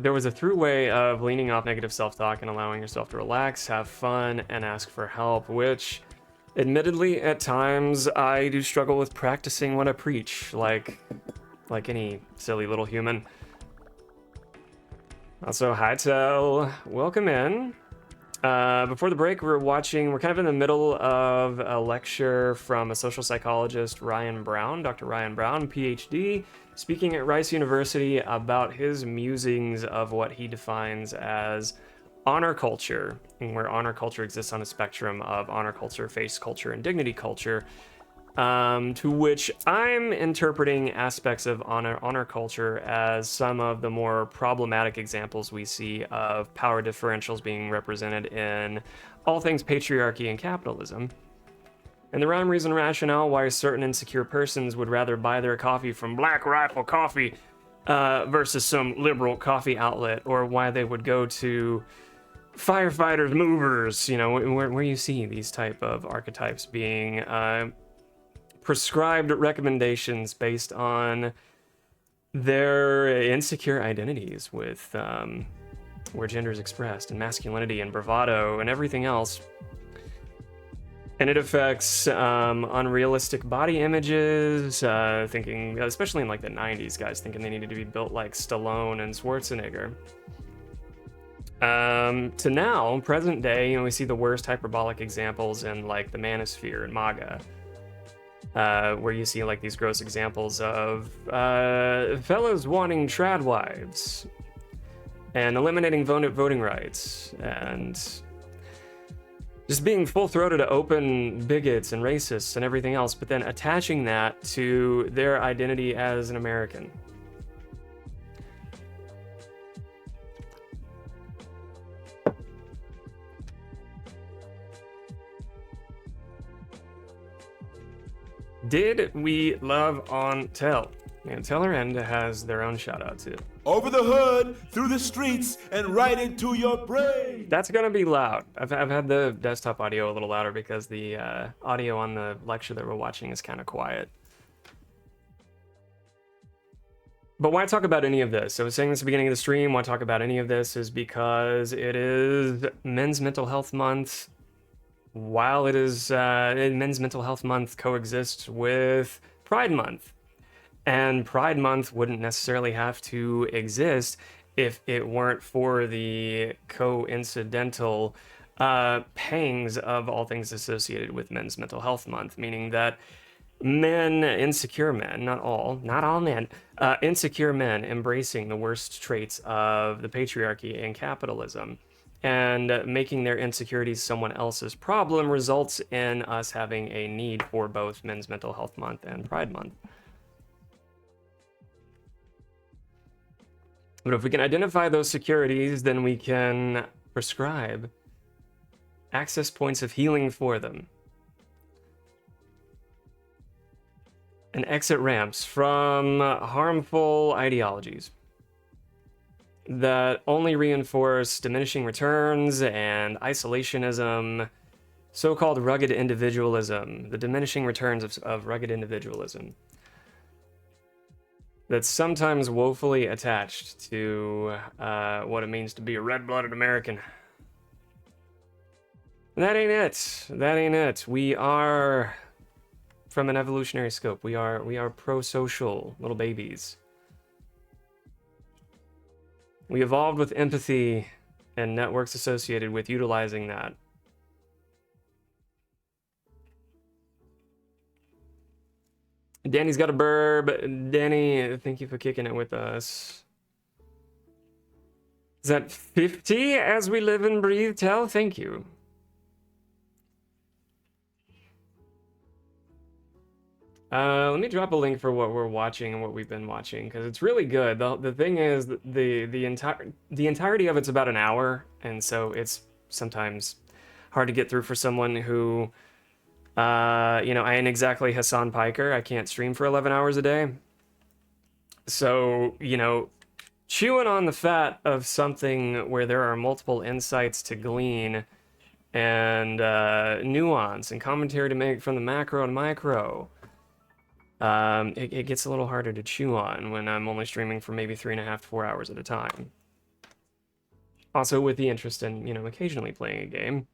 was a through way of leaning off negative self-talk and allowing yourself to relax, have fun, and ask for help, which admittedly at times I do struggle with practicing what I preach, like any silly little human. Also, hi Tel, welcome in. Before the break, we're kind of in the middle of a lecture from a social psychologist, Ryan Brown, Dr. Ryan Brown, PhD, speaking at Rice University about his musings of what he defines as honor culture, and where honor culture exists on a spectrum of honor culture, face culture, and dignity culture. To which I'm interpreting aspects of honor culture as some of the more problematic examples we see of power differentials being represented in all things patriarchy and capitalism. And the rhyme, reason, rationale why certain insecure persons would rather buy their coffee from Black Rifle Coffee versus some liberal coffee outlet, or why they would go to firefighters, movers, where you see these type of archetypes being prescribed recommendations based on their insecure identities with where gender is expressed, and masculinity and bravado and everything else. And it affects unrealistic body images, thinking, especially in like the 90s, guys thinking they needed to be built like Stallone and Schwarzenegger. To now, present day, we see the worst hyperbolic examples in like the manosphere and MAGA. Where you see like these gross examples of fellas wanting trad wives and eliminating voting rights and just being full-throated to open bigots and racists and everything else, but then attaching that to their identity as an American. Did we love on Tell? And Teller End has their own shout out too. Over the hood, through the streets, and right into your brain. That's gonna be loud. I've had the desktop audio a little louder because the audio on the lecture that we're watching is kind of quiet. But why talk about any of this? I was saying this at the beginning of the stream, why talk about any of this is because it is Men's Mental Health Month. While it is Men's Mental Health Month coexists with Pride Month. And Pride Month wouldn't necessarily have to exist if it weren't for the coincidental pangs of all things associated with Men's Mental Health Month, meaning that men, insecure men, not all men, insecure men embracing the worst traits of the patriarchy and capitalism and making their insecurities someone else's problem results in us having a need for both Men's Mental Health Month and Pride Month. But if we can identify those securities, then we can prescribe access points of healing for them. And exit ramps from harmful ideologies that only reinforce diminishing returns and isolationism, so-called rugged individualism, the diminishing returns of rugged individualism that's sometimes woefully attached to what it means to be a red-blooded American. That ain't it. That ain't it. We are, from an evolutionary scope, we are pro-social little babies. We evolved with empathy and networks associated with utilizing that. Danny's got a burb. Danny, thank you for kicking it with us. Is that 50 as we live and breathe? Tell, thank you. Let me drop a link for what we're watching and what we've been watching, because it's really good. The thing is, the entirety of it's about an hour, and so it's sometimes hard to get through for someone who, I ain't exactly Hassan Piker. I can't stream for 11 hours a day. So, chewing on the fat of something where there are multiple insights to glean and nuance and commentary to make from the macro and micro, it gets a little harder to chew on when I'm only streaming for maybe 3.5 to 4 hours at a time. Also with the interest in, occasionally playing a game.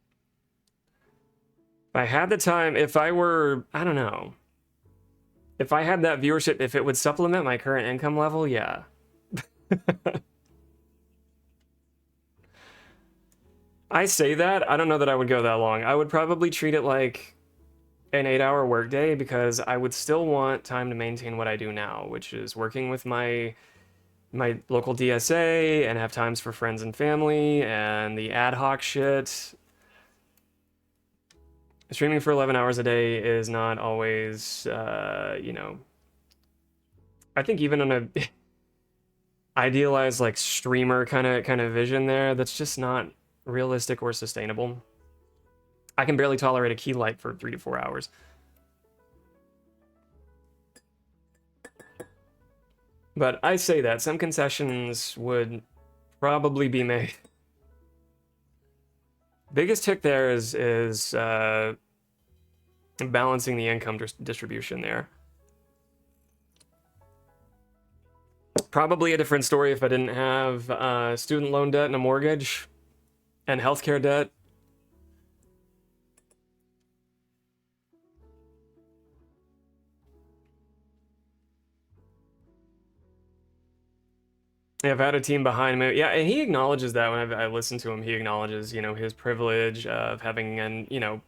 If I had the time, if I were, I don't know, if I had that viewership, if it would supplement my current income level, yeah. I say that, I don't know that I would go that long. I would probably treat it like an 8-hour workday because I would still want time to maintain what I do now, which is working with my local DSA and have times for friends and family and the ad hoc shit. Streaming for 11 hours a day is not always, I think even on a idealized like streamer kind of vision there, that's just not realistic or sustainable. I can barely tolerate a key light for 3 to 4 hours. But I say that some concessions would probably be made. Biggest tick there is balancing the income distribution there. Probably a different story if I didn't have student loan debt and a mortgage and healthcare debt. Yeah, I've had a team behind me. Yeah, and he acknowledges that when I listen to him. He acknowledges, his privilege of having an,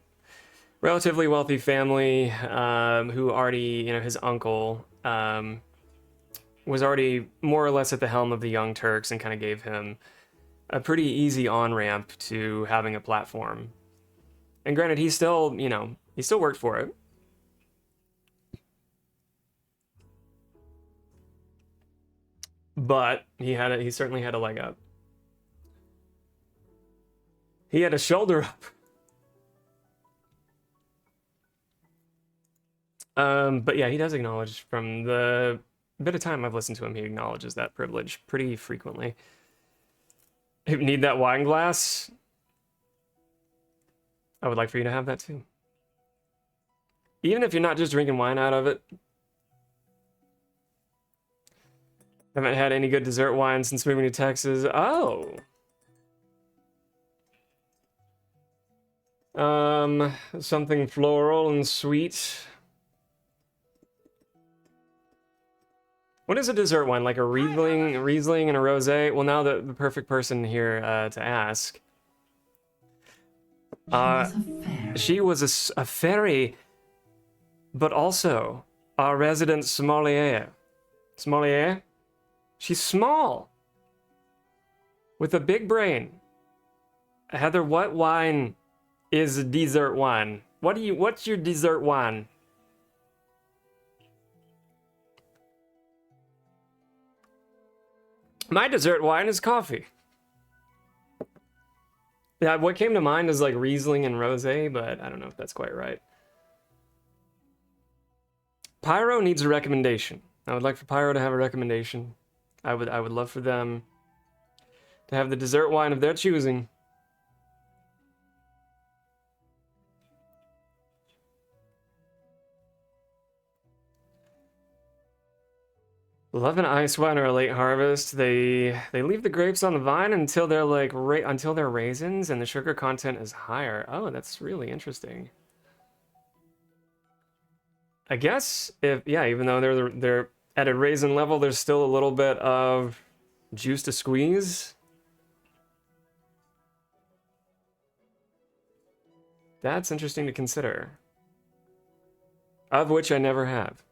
relatively wealthy family who already, his uncle was already more or less at the helm of the Young Turks and kind of gave him a pretty easy on-ramp to having a platform. And granted, he still worked for it. But he certainly had a leg up. He had a shoulder up. But yeah, he does acknowledge from the bit of time I've listened to him, he acknowledges that privilege pretty frequently. Need that wine glass? I would like for you to have that too. Even if you're not just drinking wine out of it. Haven't had any good dessert wine since moving to Texas. Oh. Something floral and sweet. What is a dessert wine? Like a Riesling and a rosé? Well, now the perfect person here to ask. She was a fairy, but also a resident sommelier. Sommelier? She's small, with a big brain. Heather, what wine is a dessert wine? What's your dessert wine? My dessert wine is coffee. Yeah, what came to mind is like Riesling and rosé, but I don't know if that's quite right. Pyro needs a recommendation. I would like for Pyro to have a recommendation. I would love for them to have the dessert wine of their choosing. Love an ice wine or a late harvest. They leave the grapes on the vine until they're like until they're raisins and the sugar content is higher. Oh, that's really interesting. I guess even though they're at a raisin level, there's still a little bit of juice to squeeze. That's interesting to consider. Of which I never have.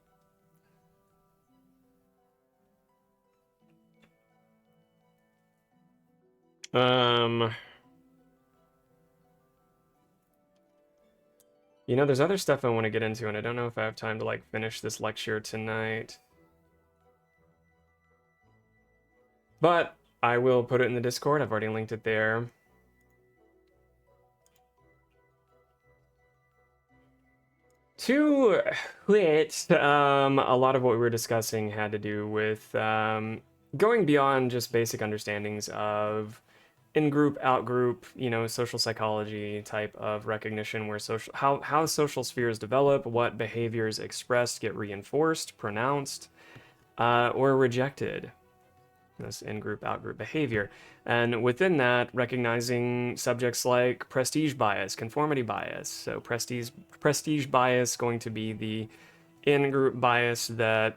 There's other stuff I want to get into, and I don't know if I have time to like finish this lecture tonight. But I will put it in the Discord. I've already linked it there. To which, a lot of what we were discussing had to do with going beyond just basic understandings of in-group, out-group, social psychology type of recognition, where how social spheres develop, what behaviors expressed get reinforced, pronounced, or rejected. this in-group, out-group behavior. And within that, recognizing subjects like prestige bias, conformity bias. So prestige bias going to be the in-group bias that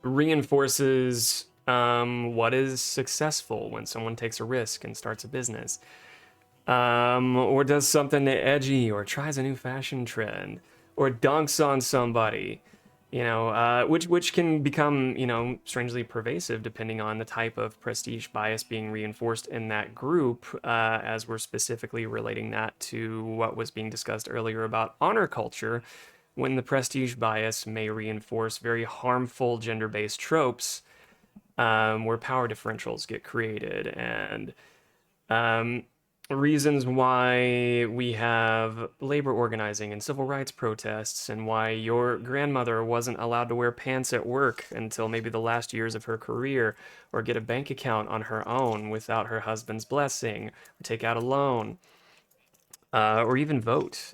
reinforces what is successful when someone takes a risk and starts a business. Or does something edgy, or tries a new fashion trend, or dunks on somebody, which can become, strangely pervasive depending on the type of prestige bias being reinforced in that group, as we're specifically relating that to what was being discussed earlier about honor culture, when the prestige bias may reinforce very harmful gender-based tropes, where power differentials get created, and reasons why we have labor organizing and civil rights protests, and why your grandmother wasn't allowed to wear pants at work until maybe the last years of her career, or get a bank account on her own without her husband's blessing, or take out a loan, or even vote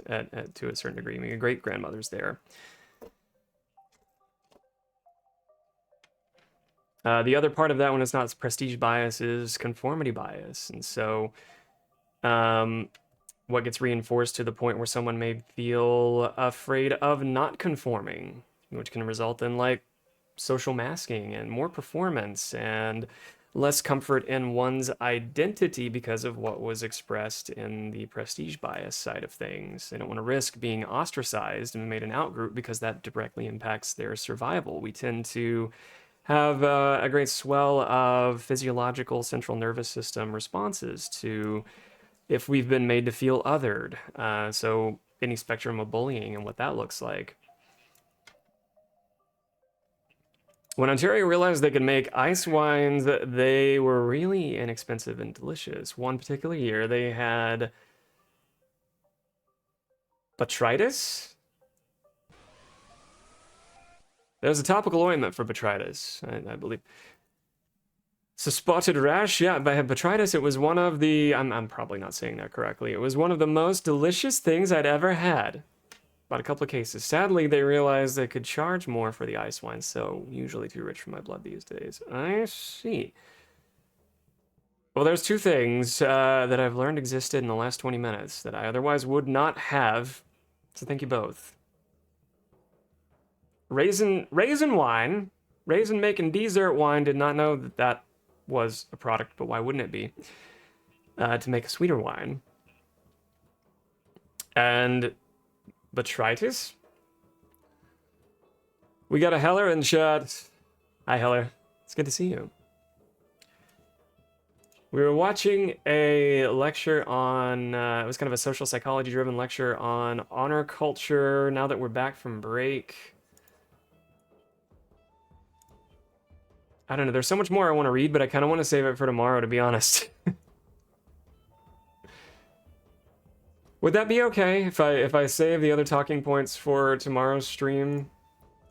to a certain degree. I mean, your great grandmother's there. The other part of that, when it's not prestige bias, is conformity bias. And so what gets reinforced to the point where someone may feel afraid of not conforming, which can result in like social masking and more performance and less comfort in one's identity because of what was expressed in the prestige bias side of things. They don't want to risk being ostracized and made an outgroup because that directly impacts their survival. We tend to have a great swell of physiological central nervous system responses to if we've been made to feel othered. So any spectrum of bullying and what that looks like. When Ontario realized they could make ice wines, they were really inexpensive and delicious. One particular year, they had botrytis. There's a topical ointment for botrytis, I believe. So spotted rash, yeah, by botrytis, it was one of the, I'm probably not saying that correctly. It was one of the most delicious things I'd ever had. Bought a couple of cases. Sadly, they realized they could charge more for the ice wine, so usually too rich for my blood these days. I see. Well, there's two things that I've learned existed in the last 20 minutes that I otherwise would not have, so thank you both. Raisin wine, raisin making dessert wine, did not know that was a product, but why wouldn't it be? To make a sweeter wine. And botrytis? We got a Heller in chat. Hi, Heller. It's good to see you. We were watching a lecture on, it was kind of a social psychology driven lecture on honor culture now that we're back from break. I don't know, there's so much more I want to read, but I kind of want to save it for tomorrow, to be honest. Would that be okay if I save the other talking points for tomorrow's stream?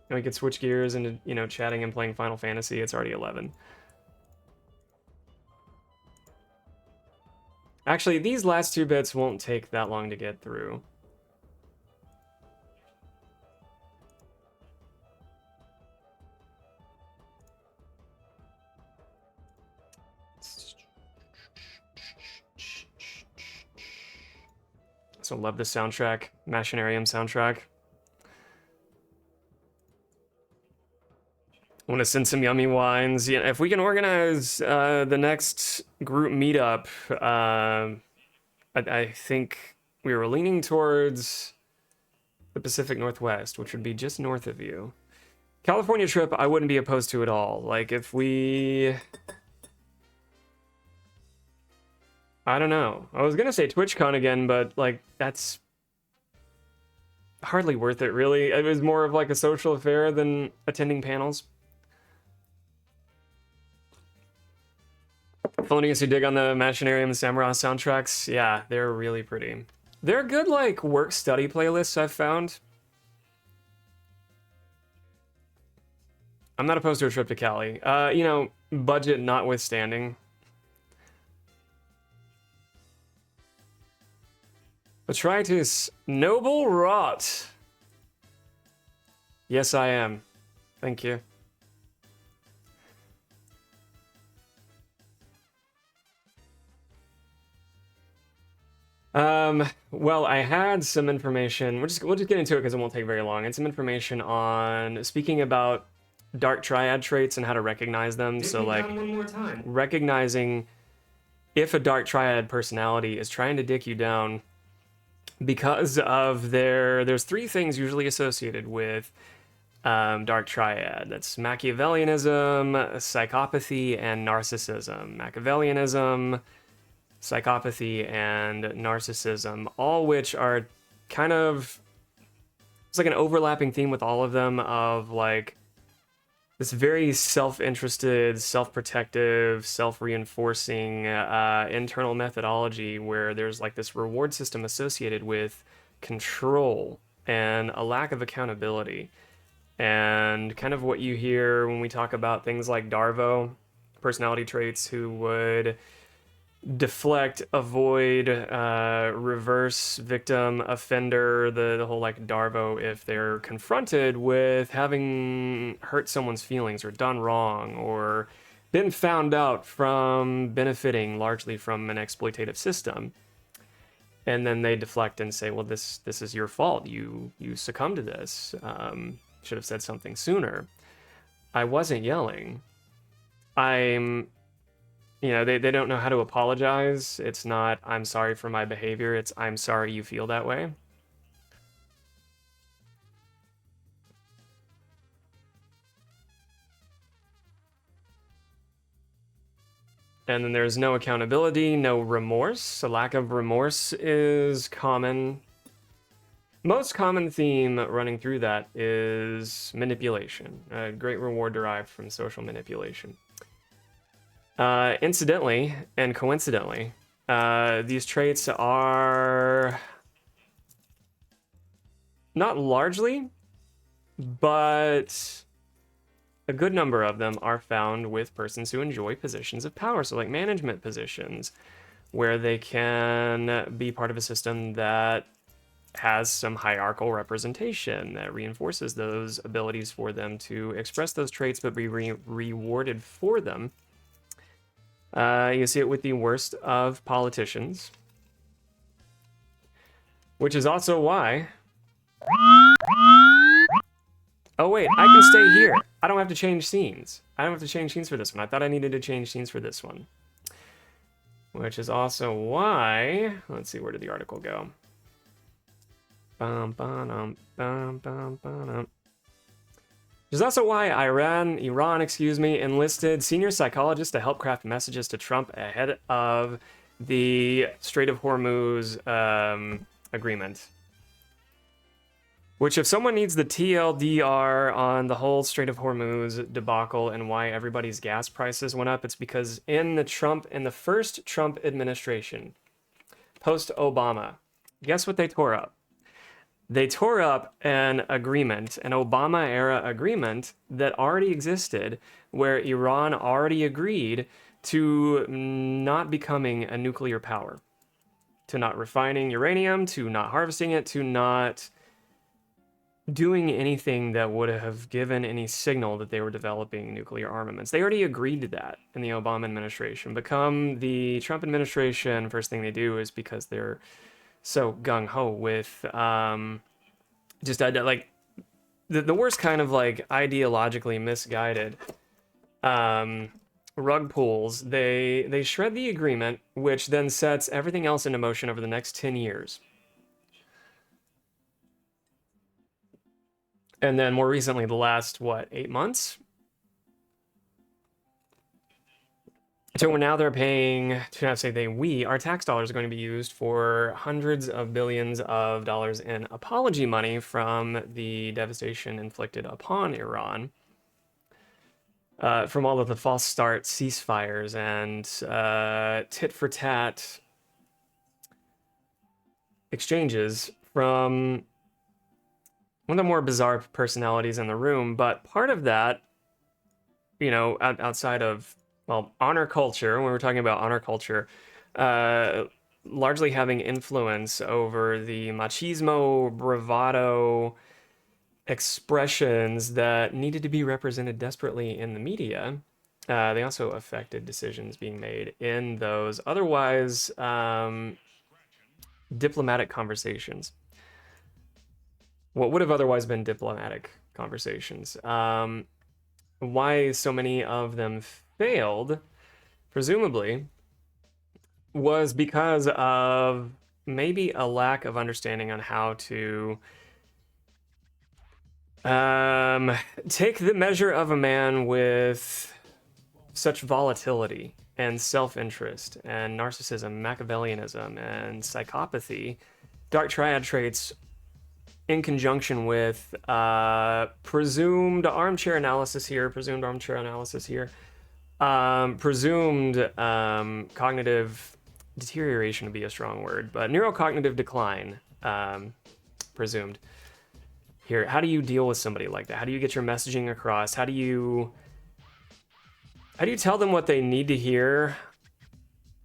And we could switch gears into, chatting and playing Final Fantasy. It's already 11. Actually, these last two bits won't take that long to get through. So love the soundtrack, Machinarium soundtrack. Want to send some yummy wines. Yeah, if we can organize the next group meetup, I think we were leaning towards the Pacific Northwest, which would be just north of you. California trip, I wouldn't be opposed to at all. Like if we... I don't know. I was gonna say TwitchCon again, but like that's hardly worth it, really. It was more of like a social affair than attending panels. Felonious, you dig on the Machinarium and Samara soundtracks? Yeah, they're really pretty. They're good like work-study playlists I've found. I'm not opposed to a trip to Cali. Budget notwithstanding. Botrytis, noble rot. Yes, I am. Thank you. Well, I had some information. We'll just get into it because it won't take very long. And some information on speaking about dark triad traits and how to recognize them. So like one more time. Recognizing if a dark triad personality is trying to dick you down because of there's three things usually associated with dark triad. That's Machiavellianism, psychopathy, and narcissism. Machiavellianism, psychopathy, and narcissism, all which are kind of, it's like an overlapping theme with all of them of like this very self-interested, self-protective, self-reinforcing internal methodology where there's like this reward system associated with control and a lack of accountability. And kind of what you hear when we talk about things like Darvo, personality traits who would deflect, avoid, reverse victim, offender, the whole like Darvo if they're confronted with having hurt someone's feelings or done wrong or been found out from benefiting largely from an exploitative system. And then they deflect and say, well, this is your fault. You succumbed to this. Should have said something sooner. I wasn't yelling. I'm they don't know how to apologize. It's not, I'm sorry for my behavior. It's, I'm sorry you feel that way. And then there's no accountability, no remorse. A lack of remorse is common. Most common theme running through that is manipulation. A great reward derived from social manipulation. Incidentally and coincidentally, these traits are not largely, but a good number of them are found with persons who enjoy positions of power. So like management positions, where they can be part of a system that has some hierarchical representation that reinforces those abilities for them to express those traits but be rewarded for them. You see it with the worst of politicians, which is also why... Oh wait, I can stay here. I don't have to change scenes. I don't have to change scenes for this one. I thought I needed to change scenes for this one. Which is also why... Let's see, where did the article go? Which is also why Iran, enlisted senior psychologists to help craft messages to Trump ahead of the Strait of Hormuz agreement. Which, if someone needs the TLDR on the whole Strait of Hormuz debacle and why everybody's gas prices went up, it's because in the first Trump administration, post-Obama, guess what they tore up? They tore up an agreement, an Obama-era agreement that already existed, where Iran already agreed to not becoming a nuclear power, to not refining uranium, to not harvesting it, to not doing anything that would have given any signal that they were developing nuclear armaments. They already agreed to that in the Obama administration. Become the Trump administration, first thing they do is, because they're so gung-ho with just like the worst kind of like ideologically misguided rug pulls. They shred the agreement, which then sets everything else into motion over the next 10 years. And then more recently, the last, 8 months? So now they're paying, to not say our tax dollars are going to be used for hundreds of billions of dollars in apology money from the devastation inflicted upon Iran, from all of the false start ceasefires and tit-for-tat exchanges from one of the more bizarre personalities in the room. But part of that, outside of, honor culture, when we're talking about honor culture, largely having influence over the machismo, bravado expressions that needed to be represented desperately in the media. They also affected decisions being made in those otherwise diplomatic conversations. What would have otherwise been diplomatic conversations. Why so many of them failed, presumably, was because of maybe a lack of understanding on how to take the measure of a man with such volatility and self-interest and narcissism, Machiavellianism, and psychopathy, dark triad traits, in conjunction with presumed armchair analysis here, presumed cognitive deterioration would be a strong word, but neurocognitive decline, presumed here. How do you deal with somebody like that? How do you get your messaging across? How do you tell them what they need to hear?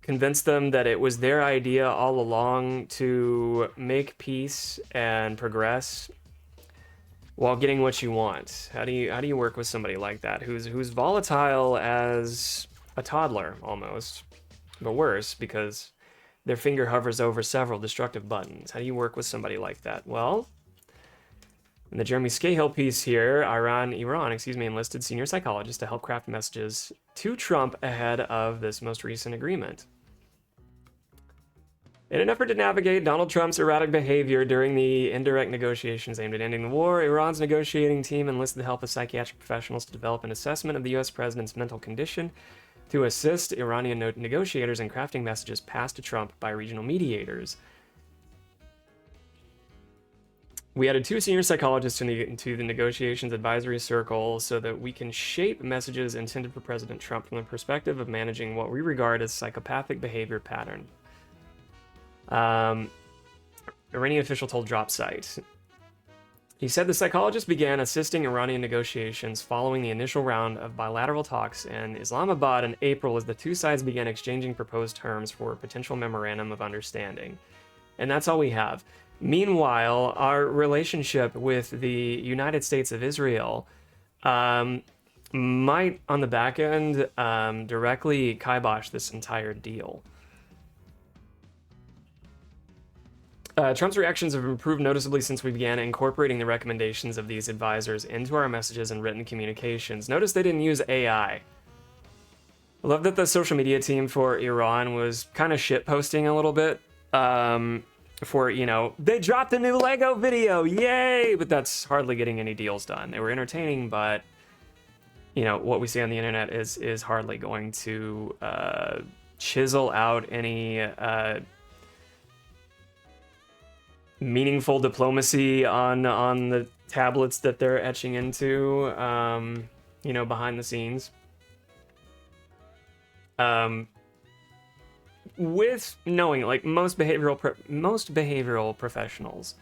Convince them that it was their idea all along to make peace and progress while getting what you want. How do you work with somebody like that who's volatile as a toddler almost, but worse because their finger hovers over several destructive buttons? How do you work with somebody like that? Well, in the Jeremy Scahill piece here, Iran enlisted senior psychologists to help craft messages to Trump ahead of this most recent agreement. In an effort to navigate Donald Trump's erratic behavior during the indirect negotiations aimed at ending the war, Iran's negotiating team enlisted the help of psychiatric professionals to develop an assessment of the U.S. president's mental condition to assist Iranian negotiators in crafting messages passed to Trump by regional mediators. We added 2 senior psychologists to the negotiations advisory circle so that we can shape messages intended for President Trump from the perspective of managing what we regard as psychopathic behavior pattern. Iranian official told Drop Site. He said the psychologist began assisting Iranian negotiations following the initial round of bilateral talks in Islamabad in April as the two sides began exchanging proposed terms for a potential memorandum of understanding. And that's all we have. Meanwhile, our relationship with the United States of Israel might, on the back end, directly kibosh this entire deal. Trump's reactions have improved noticeably since we began incorporating the recommendations of these advisors into our messages and written communications. Notice they didn't use AI. I love that the social media team for Iran was kind of shitposting a little bit. They dropped a new Lego video, yay! But that's hardly getting any deals done. They were entertaining, but what we see on the internet is hardly going to chisel out any meaningful diplomacy on the tablets that they're etching into, behind the scenes. With knowing, like, most behavioral professionals,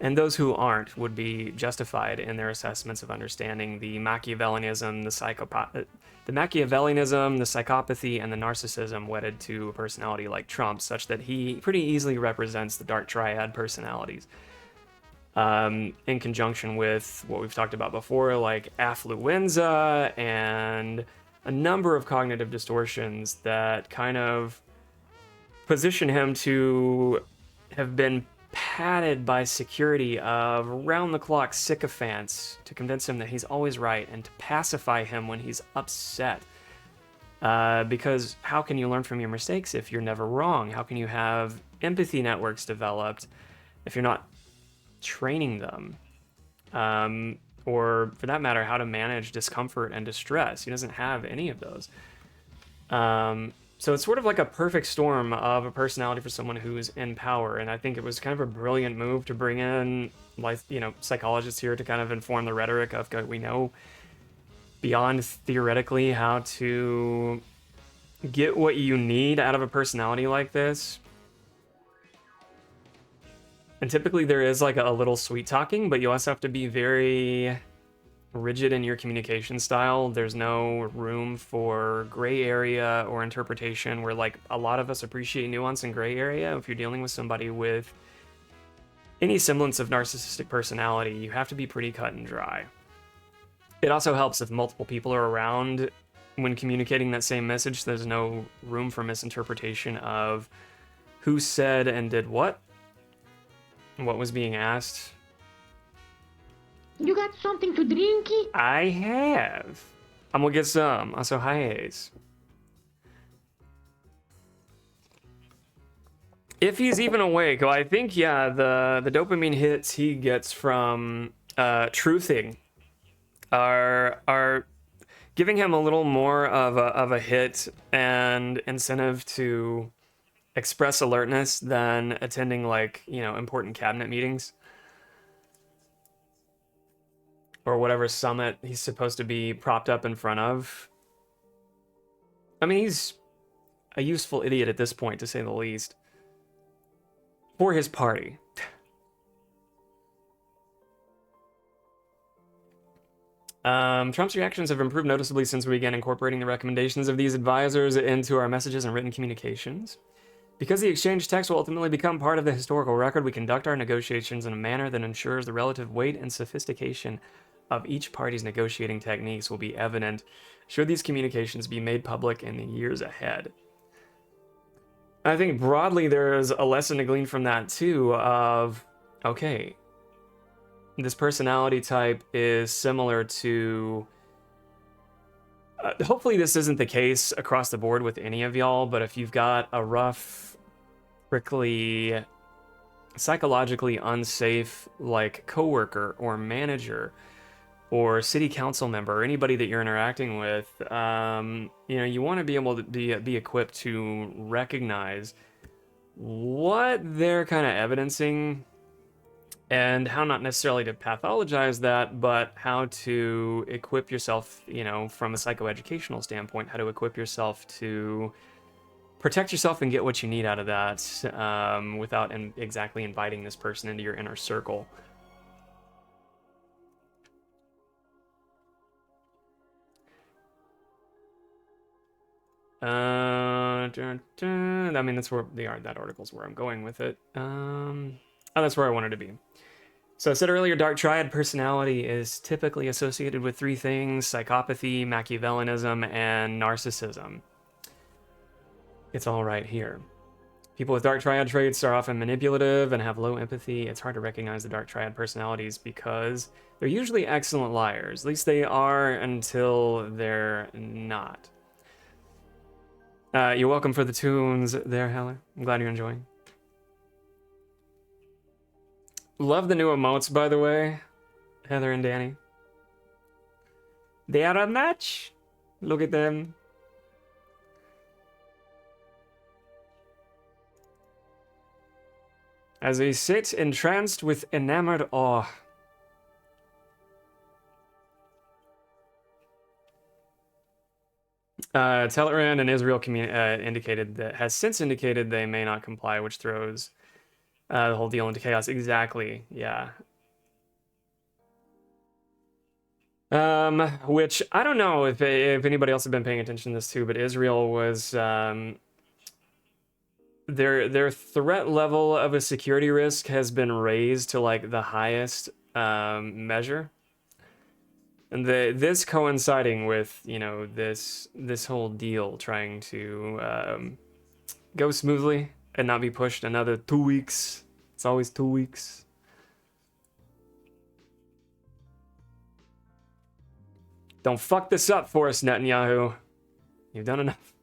and those who aren't, would be justified in their assessments of understanding the Machiavellianism, the psychopathy, and the narcissism wedded to a personality like Trump, such that he pretty easily represents the dark triad personalities. In conjunction with what we've talked about before, like affluenza and a number of cognitive distortions that kind of position him to have been padded by security of round-the-clock sycophants to convince him that he's always right and to pacify him when he's upset. Because how can you learn from your mistakes if you're never wrong? How can you have empathy networks developed if you're not training them? Or, for that matter, how to manage discomfort and distress. He doesn't have any of those. So it's sort of like a perfect storm of a personality for someone who's in power, and I think it was kind of a brilliant move to bring in, psychologists here to kind of inform the rhetoric of, we know beyond theoretically how to get what you need out of a personality like this. And typically there is like a little sweet talking, but you also have to be very rigid in your communication style. There's no room for gray area or interpretation, where like a lot of us appreciate nuance and gray area. If you're dealing with somebody with any semblance of narcissistic personality, you have to be pretty cut and dry. It also helps if multiple people are around when communicating that same message. There's no room for misinterpretation of who said and did what. What was being asked? You got something to drink? I have. I'm gonna get some. Also, hi, Ace. If he's even awake, well, I think, yeah, the dopamine hits he gets from truthing are giving him a little more of a hit and incentive to express alertness than attending, like, you know, important cabinet meetings or whatever summit he's supposed to be propped up in front of. I mean, he's a useful idiot at this point, to say the least, for his party. Trump's reactions have improved noticeably since we began incorporating the recommendations of these advisors into our messages and written communications. Because the exchange text will ultimately become part of the historical record, we conduct our negotiations in a manner that ensures the relative weight and sophistication of each party's negotiating techniques will be evident should these communications be made public in the years ahead. I think broadly there's a lesson to glean from that too of, okay, this personality type is similar to... hopefully this isn't the case across the board with any of y'all, but if you've got a rough, prickly, psychologically unsafe, like, coworker or manager or city council member or anybody that you're interacting with, you know, you want to be able to be equipped to recognize what they're kind of evidencing and how not necessarily to pathologize that, but how to equip yourself, you know, from a psychoeducational standpoint, how to equip yourself to protect yourself and get what you need out of that without exactly inviting this person into your inner circle. I mean, that's where that article's where I'm going with it. Oh, that's where I wanted to be. So I said earlier, dark triad personality is typically associated with three things: psychopathy, Machiavellianism, and narcissism. It's all right here. People with dark triad traits are often manipulative and have low empathy. It's hard to recognize the dark triad personalities because they're usually excellent liars. At least they are until they're not. You're welcome for the tunes there, Heller. I'm glad you're enjoying. Love the new emotes, by the way, Heather and Danny. They are a match. Look at them. As they sit entranced with enamored awe. Telegram and Israel has since indicated they may not comply, which throws the whole deal into chaos. Exactly, yeah. Which I don't know if anybody else has been paying attention to this too, but Israel was their threat level of a security risk has been raised to like the highest measure. And this coinciding with, you know, this whole deal trying to go smoothly and not be pushed another 2 weeks. It's always 2 weeks. Don't fuck this up for us, Netanyahu. You've done enough.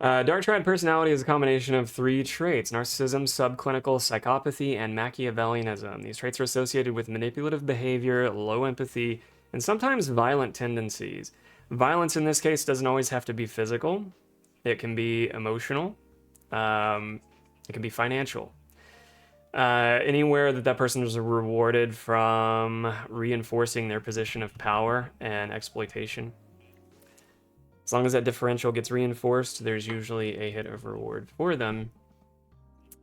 Dark triad personality is a combination of three traits: narcissism, subclinical psychopathy, and Machiavellianism. These traits are associated with manipulative behavior, low empathy, and sometimes violent tendencies. Violence in this case doesn't always have to be physical. It can be emotional. It can be financial. Anywhere that person is rewarded from reinforcing their position of power and exploitation. As long as that differential gets reinforced, there's usually a hit of reward for them.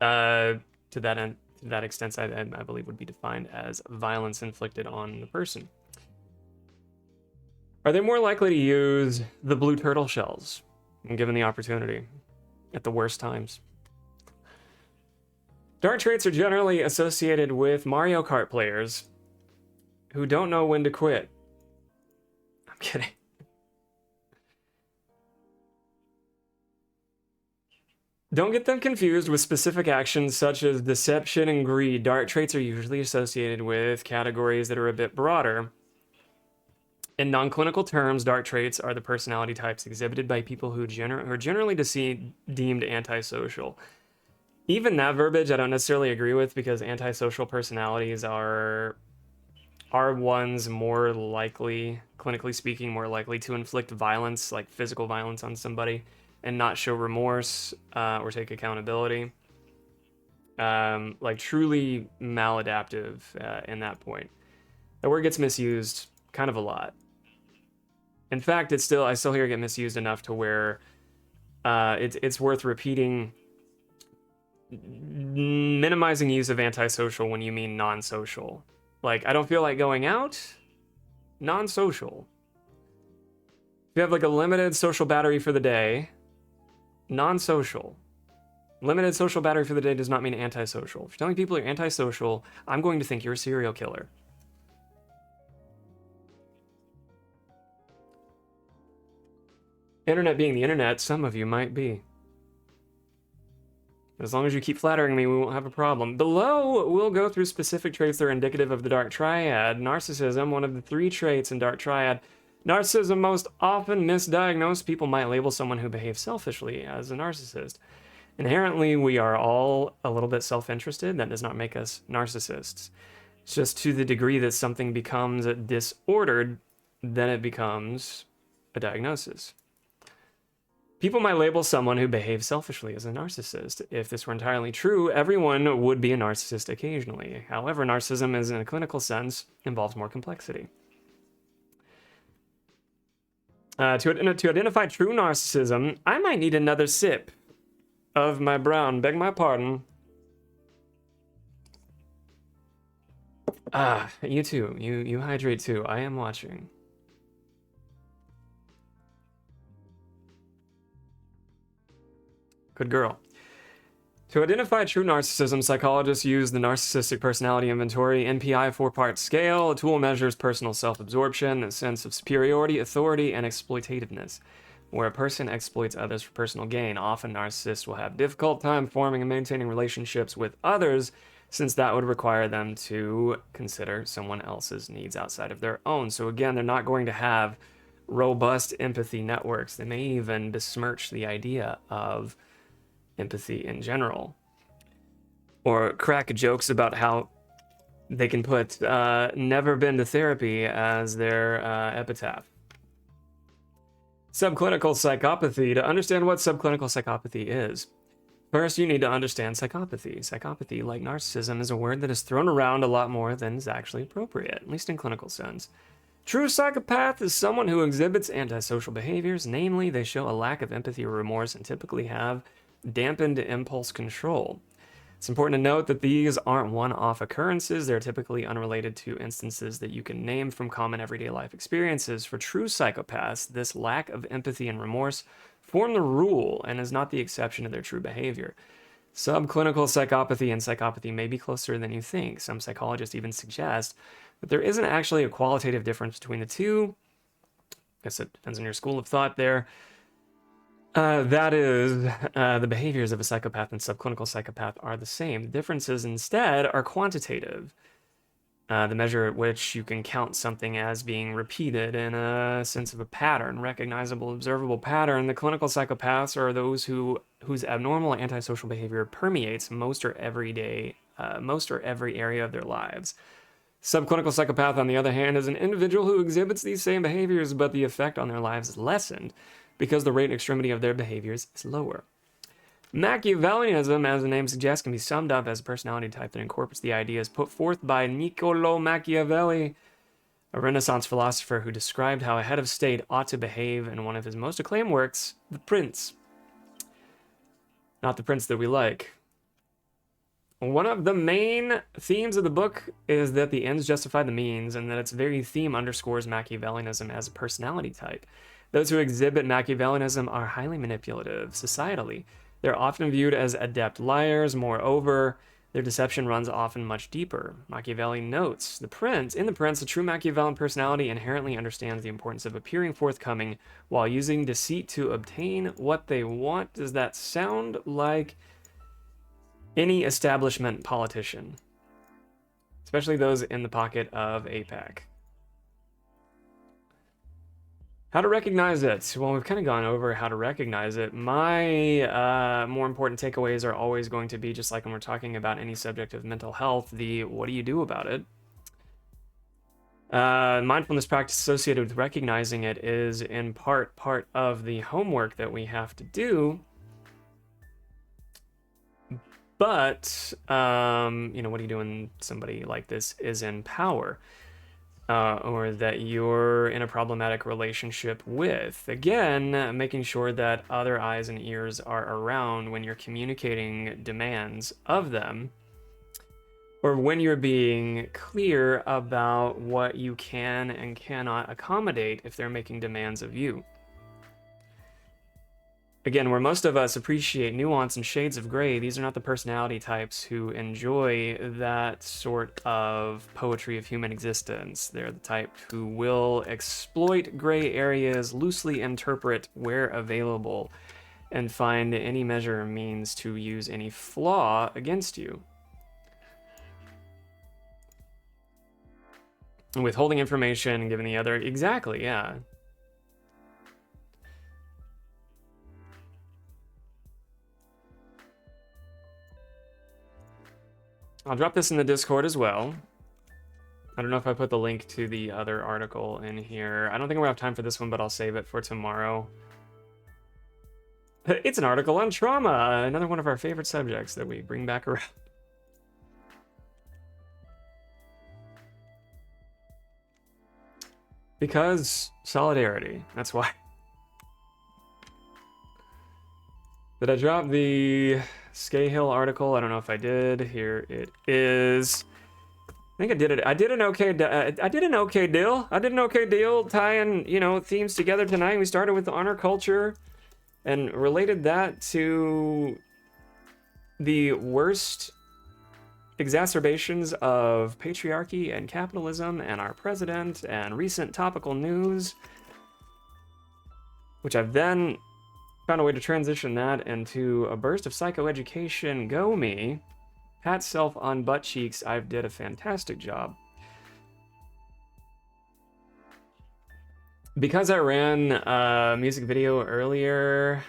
To that extent, I believe would be defined as violence inflicted on the person. Are they more likely to use the blue turtle shells when given the opportunity at the worst times? Dark traits are generally associated with Mario Kart players who don't know when to quit. I'm kidding. Don't get them confused with specific actions such as deception and greed. Dark traits are usually associated with categories that are a bit broader. In non-clinical terms, dark traits are the personality types exhibited by people who are generally deemed antisocial. Even that verbiage I don't necessarily agree with, because antisocial personalities are ones more likely, clinically speaking, more likely to inflict violence, like physical violence on somebody, and not show remorse or take accountability. Like truly maladaptive in that point. The word gets misused kind of a lot. In fact, I still hear it get misused enough to where it's worth repeating. Minimizing use of antisocial when you mean non-social. Like, I don't feel like going out. Non-social. If you have like a limited social battery for the day, non-social. Limited social battery for the day does not mean antisocial. If you're telling people you're antisocial, I'm going to think you're a serial killer. Internet being the internet, some of you might be. As long as you keep flattering me, we won't have a problem. Below, we'll go through specific traits that are indicative of the Dark Triad. Narcissism, one of the 3 traits in Dark Triad. Narcissism, most often misdiagnosed. People might label someone who behaves selfishly as a narcissist. Inherently, we are all a little bit self-interested. That does not make us narcissists. It's just to the degree that something becomes disordered, then it becomes a diagnosis. People might label someone who behaves selfishly as a narcissist. If this were entirely true, everyone would be a narcissist occasionally. However, narcissism, in a clinical sense, involves more complexity. To identify true narcissism, I might need another sip of my brown. Beg my pardon. You too. You hydrate too. I am watching. Good girl. To identify true narcissism, psychologists use the Narcissistic Personality Inventory, NPI 4-part scale. A tool measures personal self-absorption, a sense of superiority, authority, and exploitativeness, where a person exploits others for personal gain. Often narcissists will have difficult time forming and maintaining relationships with others, since that would require them to consider someone else's needs outside of their own. So again, they're not going to have robust empathy networks. They may even besmirch the idea of empathy in general, or crack jokes about how they can put never been to therapy as their epitaph. Subclinical psychopathy. To understand what subclinical psychopathy is, first you need to understand psychopathy. Psychopathy, like narcissism, is a word that is thrown around a lot more than is actually appropriate, at least in clinical sense. True psychopath is someone who exhibits antisocial behaviors, namely they show a lack of empathy or remorse and typically have dampened impulse control. It's important to note that these aren't one-off occurrences. They're typically unrelated to instances that you can name from common everyday life experiences. For true psychopaths, this lack of empathy and remorse form the rule and is not the exception to their true behavior. Subclinical psychopathy and psychopathy may be closer than you think. Some psychologists even suggest that there isn't actually a qualitative difference between the two. I guess it depends on your school of thought there. That is, the behaviors of a psychopath and subclinical psychopath are the same. The differences instead are quantitative. The measure at which you can count something as being repeated in a sense of a pattern, recognizable, observable pattern. The clinical psychopaths are those whose abnormal antisocial behavior permeates most or every area of their lives. Subclinical psychopath, on the other hand, is an individual who exhibits these same behaviors, but the effect on their lives is lessened because the rate and extremity of their behaviors is lower. Machiavellianism, as the name suggests, can be summed up as a personality type that incorporates the ideas put forth by Niccolò Machiavelli, a Renaissance philosopher who described how a head of state ought to behave in one of his most acclaimed works, The Prince. Not the prince that we like. One of the main themes of the book is that the ends justify the means, and that its very theme underscores Machiavellianism as a personality type. Those who exhibit Machiavellianism are highly manipulative societally. They're often viewed as adept liars. Moreover, Their deception runs often much deeper. Machiavelli notes, in the prince, a true Machiavellian personality inherently understands the importance of appearing forthcoming while using deceit to obtain what they want. Does that sound like any establishment politician? Especially those in the pocket of AIPAC. How to recognize it? Well, we've kind of gone over how to recognize it. My more important takeaways are always going to be, just like when we're talking about any subject of mental health, the what do you do about it? Mindfulness practice associated with recognizing it is in part of the homework that we have to do. But, you know, what do you do when somebody like this is in power? Or that you're in a problematic relationship with. Again, making sure that other eyes and ears are around when you're communicating demands of them, or when you're being clear about what you can and cannot accommodate if they're making demands of you. Again, where most of us appreciate nuance and shades of gray, these are not the personality types who enjoy that sort of poetry of human existence. They're the type who will exploit gray areas, loosely interpret where available, and find any measure or means to use any flaw against you. Withholding information and giving the other... Exactly, yeah. I'll drop this in the Discord as well. I don't know if I put the link to the other article in here. I don't think we'll have time for this one, but I'll save it for tomorrow. It's an article on trauma, another one of our favorite subjects that we bring back around. Because solidarity, that's why. Did I drop the Scahill article? I don't know if I did. Here it is. I think I did it. I did an okay deal tying, you know, themes together tonight. We started with the honor culture and related that to the worst exacerbations of patriarchy and capitalism and our president and recent topical news, which I've then found a way to transition that into a burst of psychoeducation. Go me. Pat self on butt cheeks. I did a fantastic job. Because I ran a music video earlier,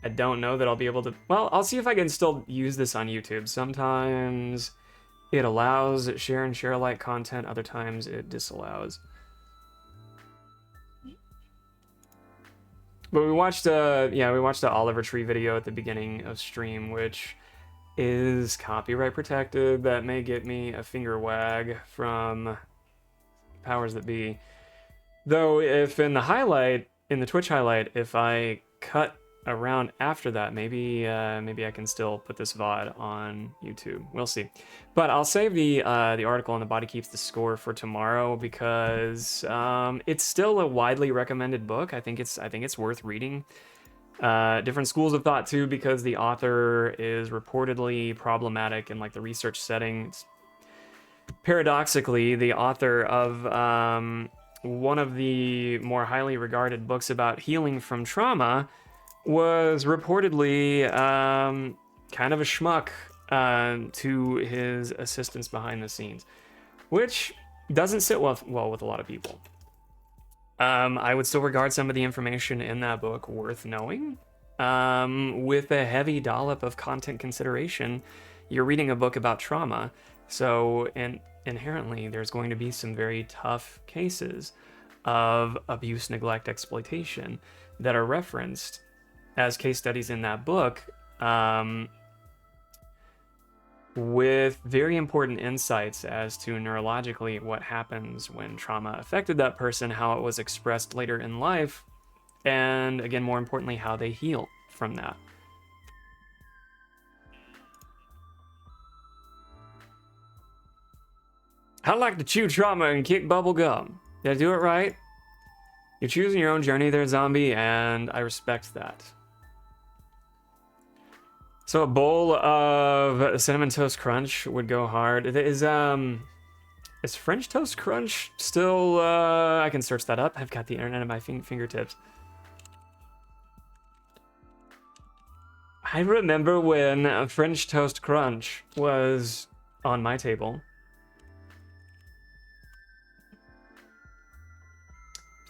I don't know that I'll be able to... Well, I'll see if I can still use this on YouTube. Sometimes it allows share and share alike content. Other times it disallows. But we watched the Oliver Tree video at the beginning of stream, which is copyright protected. That may get me a finger wag from powers that be. Though if in the Twitch highlight, if I cut around after that, maybe I can still put this VOD on YouTube. We'll see. But I'll save the article on The Body Keeps the Score for tomorrow because it's still a widely recommended book. I think it's worth reading. Different schools of thought too, because the author is reportedly problematic in like the research settings. Paradoxically, the author of one of the more highly regarded books about healing from trauma was reportedly kind of a schmuck to his assistants behind the scenes, which doesn't sit well with a lot of people. I would still regard some of the information in that book worth knowing. With a heavy dollop of content consideration, you're reading a book about trauma, so inherently there's going to be some very tough cases of abuse, neglect, exploitation that are referenced as case studies in that book, with very important insights as to neurologically what happens when trauma affected that person, how it was expressed later in life, and again, more importantly, how they heal from that. I like to chew trauma and kick bubble gum. Did I do it right? You're choosing your own journey there, zombie, and I respect that. So a bowl of Cinnamon Toast Crunch would go hard. Is French Toast Crunch still, I can search that up. I've got the internet at my fingertips. I remember when French Toast Crunch was on my table.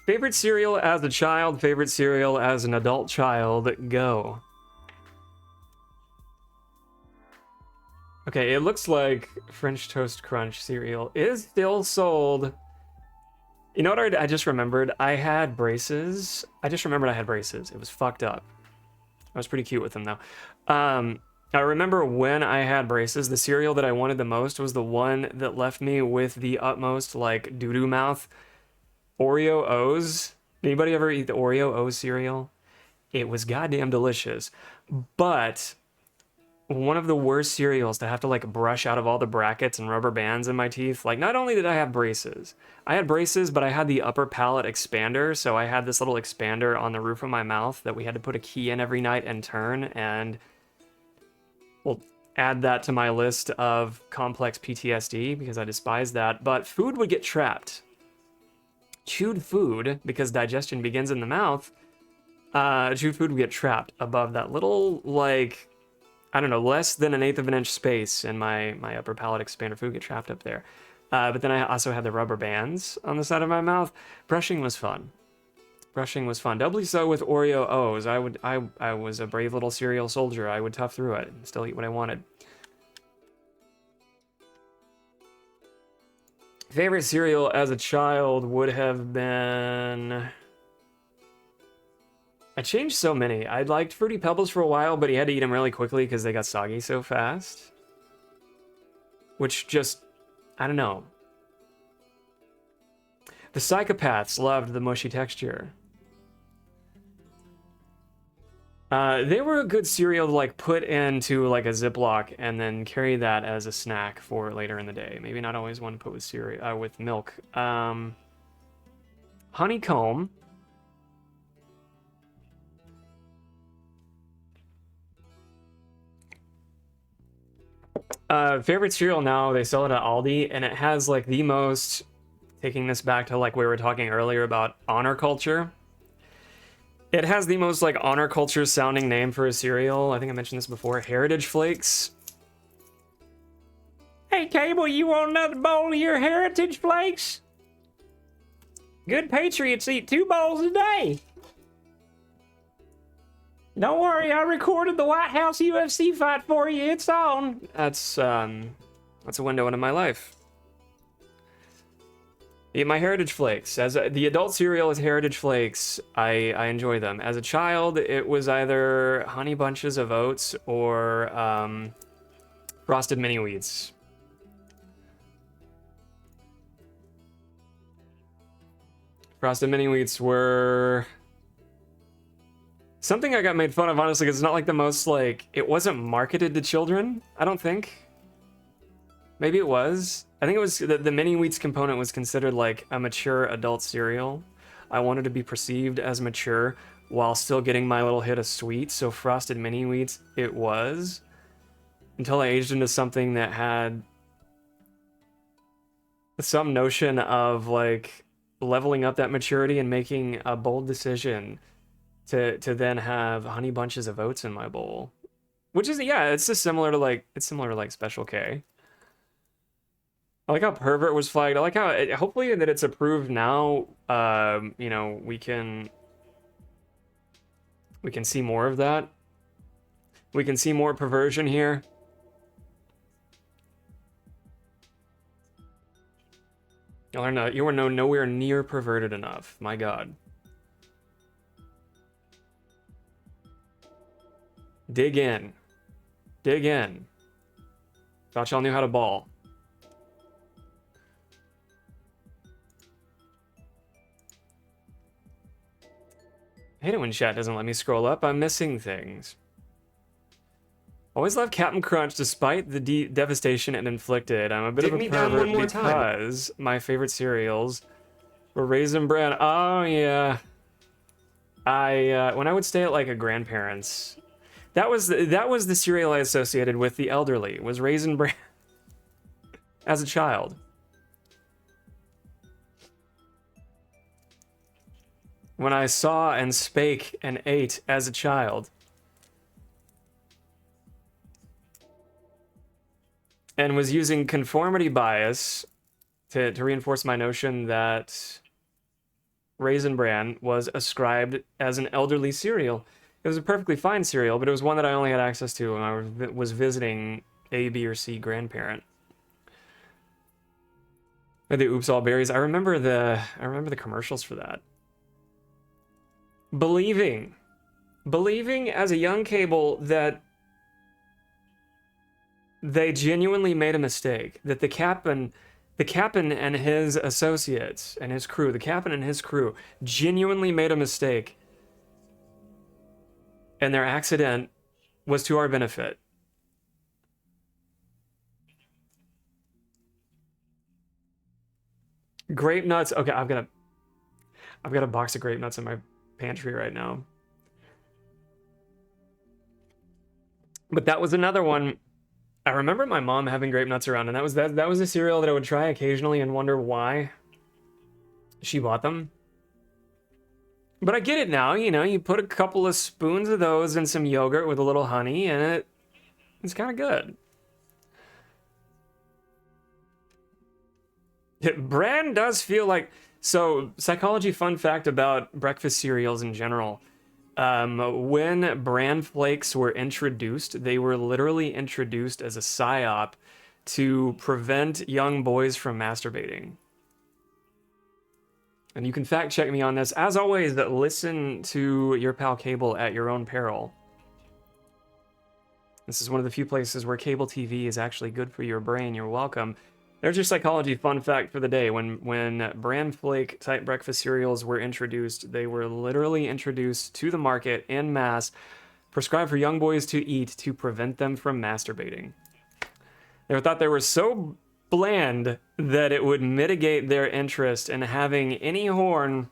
Favorite cereal as a child, favorite cereal as an adult child, go. Okay, it looks like French Toast Crunch cereal is still sold. You know what I just remembered? I had braces. I just remembered I had braces. It was fucked up. I was pretty cute with them, though. I remember when I had braces, the cereal that I wanted the most was the one that left me with the utmost, like, doo-doo mouth. Oreo O's. Anybody ever eat the Oreo O's cereal? It was goddamn delicious. But one of the worst cereals to have to, like, brush out of all the brackets and rubber bands in my teeth. Like, not only did I have braces, but I had the upper palate expander. So I had this little expander on the roof of my mouth that we had to put a key in every night and turn. And we'll add that to my list of complex PTSD because I despise that. But food would get trapped. Chewed food, because digestion begins in the mouth, chewed food would get trapped above that little, like, I don't know, less than 1/8 of an inch space in my upper palate expander. Food get trapped up there. But then I also had the rubber bands on the side of my mouth. Brushing was fun. Brushing was fun. Doubly so with Oreo O's. I was a brave little cereal soldier. I would tough through it and still eat what I wanted. Favorite cereal as a child would have been... I changed so many. I liked Fruity Pebbles for a while, but you had to eat them really quickly because they got soggy so fast. Which just... I don't know. The Psychopaths loved the mushy texture. They were a good cereal to, like, put into, like, a Ziploc and then carry that as a snack for later in the day. Maybe not always one to put with cereal, with milk. Honeycomb. Favorite cereal now, they sell it at Aldi, and it has, like, the most, taking this back to, like, we were talking earlier about honor culture. It has the most, like, honor culture sounding name for a cereal. I think I mentioned this before. Heritage Flakes. Hey, Cable, you want another bowl of your Heritage Flakes? Good patriots eat 2 bowls a day. Don't worry, I recorded the White House UFC fight for you. It's on. That's a window into my life. Eat my Heritage Flakes. The adult cereal is Heritage Flakes. I enjoy them. As a child, it was either Honey Bunches of Oats or Frosted Mini Wheats. Frosted Mini Wheats were something I got made fun of, honestly, because it's not like the most, like, it wasn't marketed to children, I don't think. Maybe it was. I think it was the Mini Wheats component was considered like a mature adult cereal. I wanted to be perceived as mature while still getting my little hit of sweet, so Frosted Mini Wheats it was. Until I aged into something that had some notion of, like, leveling up that maturity and making a bold decision to then have Honey Bunches of Oats in my bowl. Which is, yeah, it's just similar to, like, Special K. I like how Pervert was flagged. I like how, hopefully that it's approved now, you know, we can see more of that. We can see more perversion here. You are nowhere near perverted enough. My God. Dig in. Dig in. Thought y'all knew how to ball. I hate it when chat doesn't let me scroll up. I'm missing things. Always love Captain Crunch despite the devastation it inflicted. I'm a bit of a pervert because my favorite cereals were Raisin Bran. Oh, yeah. When I would stay at, like, a grandparent's, That was the cereal I associated with the elderly, was Raisin Bran as a child. When I saw and spake and ate as a child. And was using conformity bias to reinforce my notion that Raisin Bran was ascribed as an elderly cereal. It was a perfectly fine cereal, but it was one that I only had access to when I was visiting A, B, or C grandparent. The Oops All Berries. I remember the commercials for that. Believing as a young Cable that they genuinely made a mistake, that the captain and his associates and his crew, the captain and his crew genuinely made a mistake, and their accident was to our benefit. Grape nuts. Okay, I've got a box of grape nuts in my pantry right now. But that was another one. I remember my mom having grape nuts around, and that was a cereal that I would try occasionally and wonder why she bought them. But I get it now, you know, you put a couple of spoons of those in some yogurt with a little honey, and it's kind of good. Bran does feel like... So, psychology fun fact about breakfast cereals in general. When bran flakes were introduced, they were literally introduced as a psyop to prevent young boys from masturbating. And you can fact check me on this. As always, listen to your pal Cable at your own peril. This is one of the few places where cable TV is actually good for your brain. You're welcome. There's your psychology fun fact for the day. When bran flake type breakfast cereals were introduced, they were literally introduced to the market en masse, prescribed for young boys to eat to prevent them from masturbating. They thought they were so bland that it would mitigate their interest in having any horn.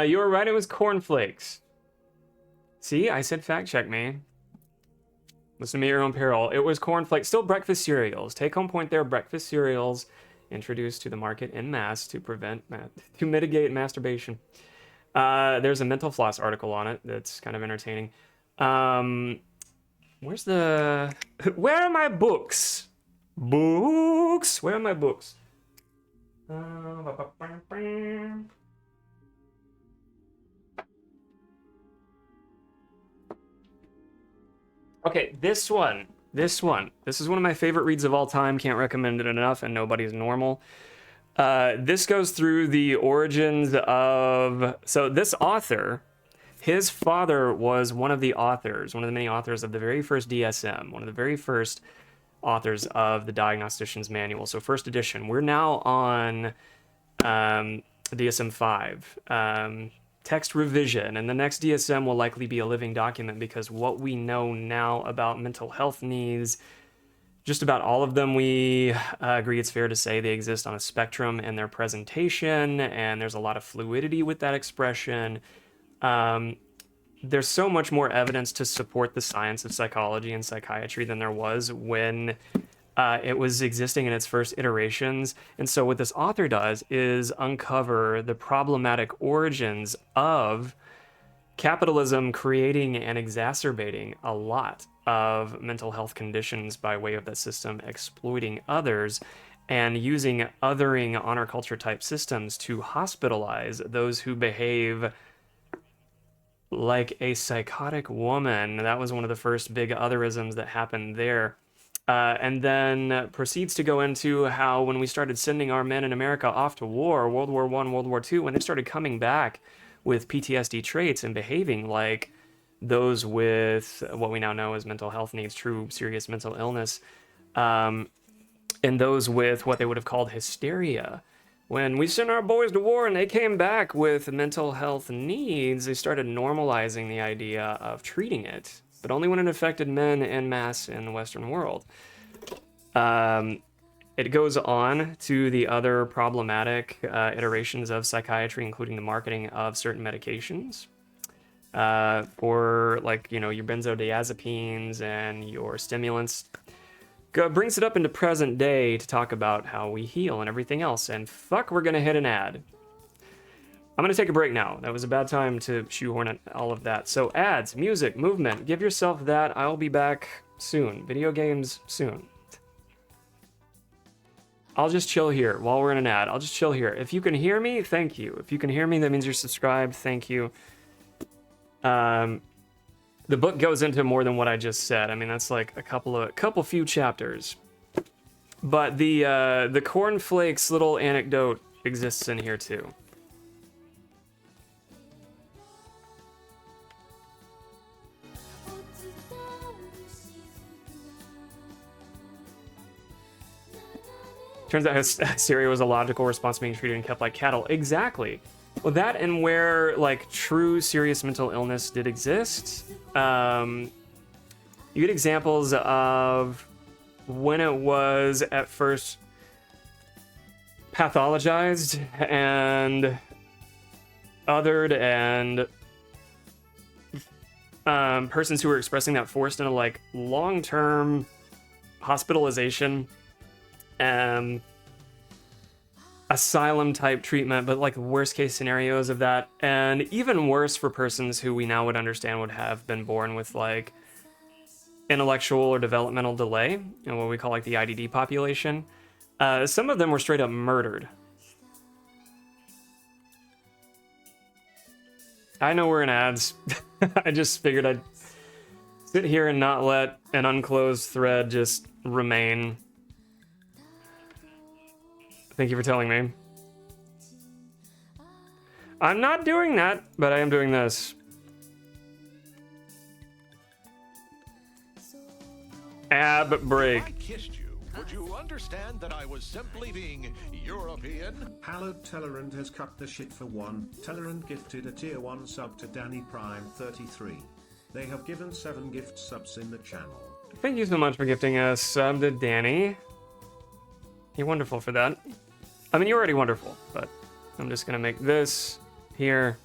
You were right, it was cornflakes. See, I said fact check me. Listen to me at your own peril. It was cornflakes, still breakfast cereals. Take home point there, breakfast cereals introduced to the market en masse to mitigate masturbation. There's a Mental Floss article on it that's kind of entertaining. Where are my books? Where are my books? Okay, this one. This is one of my favorite reads of all time. Can't recommend it enough, and nobody's normal. This goes through the origins of... So this author, his father was one of the many authors of the very first DSM, one of the very first authors of the Diagnostician's Manual. So first edition. We're now on DSM-5. Text revision, and the next DSM will likely be a living document because what we know now about mental health needs, just about all of them, we agree it's fair to say they exist on a spectrum in their presentation, and there's a lot of fluidity with that expression. There's so much more evidence to support the science of psychology and psychiatry than there was when it was existing in its first iterations. And so what this author does is uncover the problematic origins of capitalism creating and exacerbating a lot of mental health conditions by way of that system exploiting others and using othering honor culture type systems to hospitalize those who behave like a psychotic woman. That was one of the first big otherisms that happened there. And then proceeds to go into how when we started sending our men in America off to war, World War I, World War II, when they started coming back with PTSD traits and behaving like those with what we now know as mental health needs, true serious mental illness, and those with what they would have called hysteria. When we sent our boys to war and they came back with mental health needs, they started normalizing the idea of treating it, but only when it affected men en masse in the Western world. It goes on to the other problematic iterations of psychiatry, including the marketing of certain medications for, like, you know, your benzodiazepines and your stimulants. Brings it up into present day to talk about how we heal and everything else. And fuck, we're gonna hit an ad. I'm gonna take a break now. That was a bad time to shoehorn all of that. So ads, music, movement, give yourself that. I'll be back soon. Video games soon. I'll just chill here while we're in an ad. I'll just chill here. If you can hear me, thank you. If you can hear me, that means you're subscribed. Thank you. The book goes into more than what I just said. I mean, that's like a few chapters. But the cornflakes little anecdote exists in here too. Turns out hysteria was a logical response to being treated and kept like cattle. Exactly. Well, that and where, like, true serious mental illness did exist. You get examples of when it was at first pathologized and othered, and persons who were expressing that forced into, like, long-term hospitalization, asylum type treatment, but like worst case scenarios of that. And even worse for persons who we now would understand would have been born with like intellectual or developmental delay, and what we call like the IDD population. Some of them were straight up murdered. I know we're in ads. I just figured I'd sit here and not let an unclosed thread just remain. Thank you for telling me. I'm not doing that, but I am doing this. Ab break. If I kissed you, would you understand that I was simply being European? Hallowed Tellerand has cut the shit for one. Tellerand gifted a tier 1 sub to Danny Prime 33. They have given 7 gift subs in the channel. Thank you so much for gifting a sub to Danny. You're wonderful for that. I mean, you're already wonderful, but I'm just gonna make this here.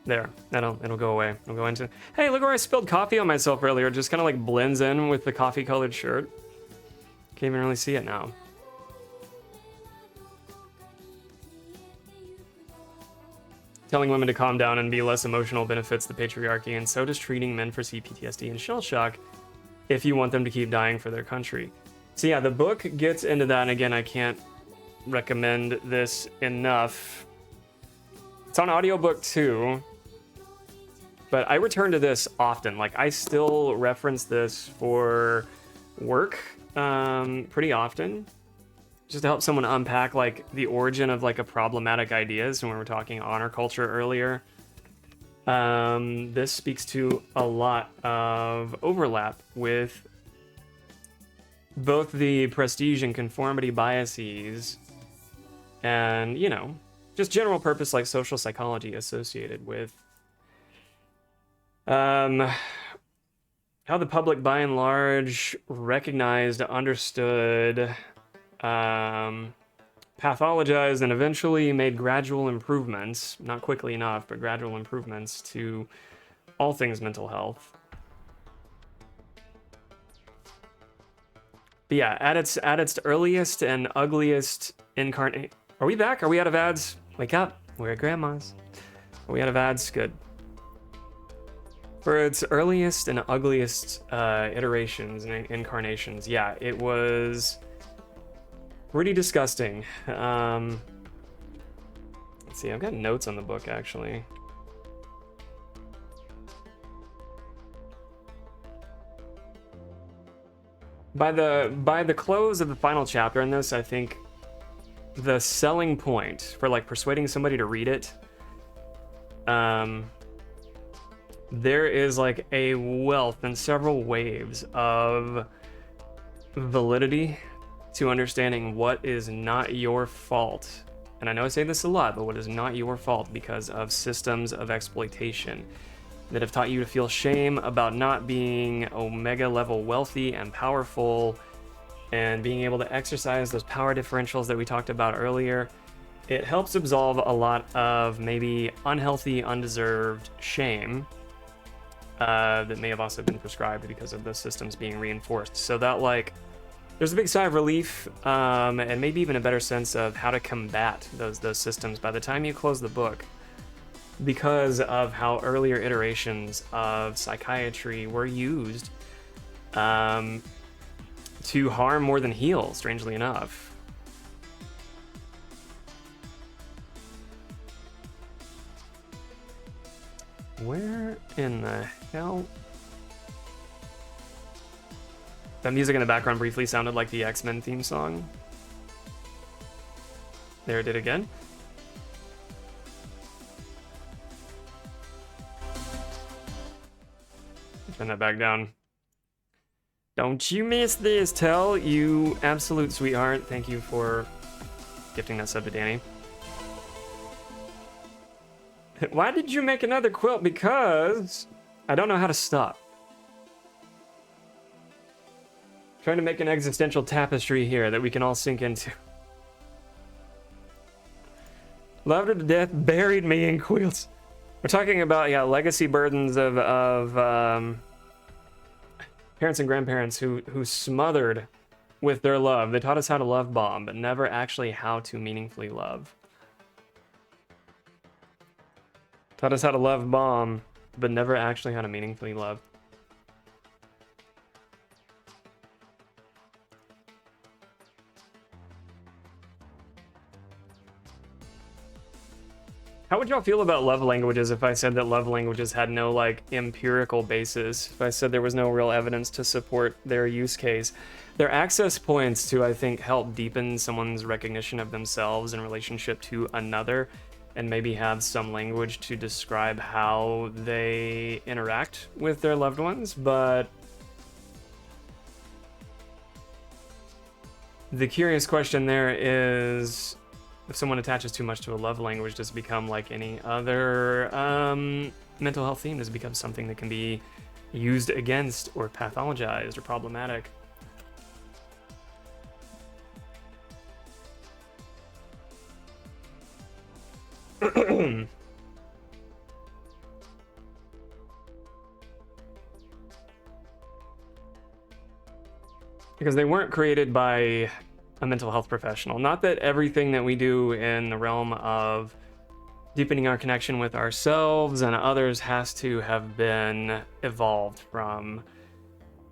There, it'll go away. It'll go into. Hey, look where I spilled coffee on myself earlier. It just kind of like blends in with the coffee-colored shirt. Can't even really see it now. Telling women to calm down and be less emotional benefits the patriarchy, and so does treating men for CPTSD and shell shock if you want them to keep dying for their country. So yeah, the book gets into that, and again, I can't recommend this enough. It's on audiobook too, but I return to this often. Like, I still reference this for work pretty often, just to help someone unpack like the origin of like a problematic ideas. When we were talking honor culture earlier, this speaks to a lot of overlap with both the prestige and conformity biases and, you know, just general purpose like social psychology associated with how the public by and large recognized, understood, pathologized, and eventually made gradual improvements, not quickly enough, but gradual improvements to all things mental health. But yeah, at its earliest and ugliest incarnate. Are we back? Are we out of ads? Wake up. We're at grandma's. Are we out of ads? Good. For its earliest and ugliest iterations and incarnations, yeah, it was pretty disgusting. Let's see, I've got notes on the book actually. By the close of the final chapter in this, I think the selling point for like persuading somebody to read it there is like a wealth and several waves of validity to understanding what is not your fault. And I know I say this a lot, but what is not your fault because of systems of exploitation that have taught you to feel shame about not being omega level wealthy and powerful and being able to exercise those power differentials that we talked about earlier. It helps absolve a lot of maybe unhealthy, undeserved shame that may have also been prescribed because of the systems being reinforced. So that, like, there's a big sigh of relief, and maybe even a better sense of how to combat those systems by the time you close the book, because of how earlier iterations of psychiatry were used to harm more than heal, strangely enough. Where in the hell? That music in the background briefly sounded like the X-Men theme song. There it did again. Turn that back down. Don't you miss this, Tell, you absolute sweetheart. Thank you for gifting that sub to Danny. Why did you make another quilt? Because I don't know how to stop. Trying to make an existential tapestry here that we can all sink into. Loved her to death, buried me in quilts. We're talking about, yeah, legacy burdens of parents and grandparents who smothered with their love. They taught us how to love bomb, but never actually how to meaningfully love. Taught us how to love bomb, but never actually how to meaningfully love. How would y'all feel about love languages if I said that love languages had no, like, empirical basis? If I said there was no real evidence to support their use case? They're access points to, I think, help deepen someone's recognition of themselves in relationship to another, and maybe have some language to describe how they interact with their loved ones, but the curious question there is, if someone attaches too much to a love language, does it become like any other mental health theme? Does it become something that can be used against or pathologized or problematic? Because they weren't created by a mental health professional. Not that everything that we do in the realm of deepening our connection with ourselves and others has to have been evolved from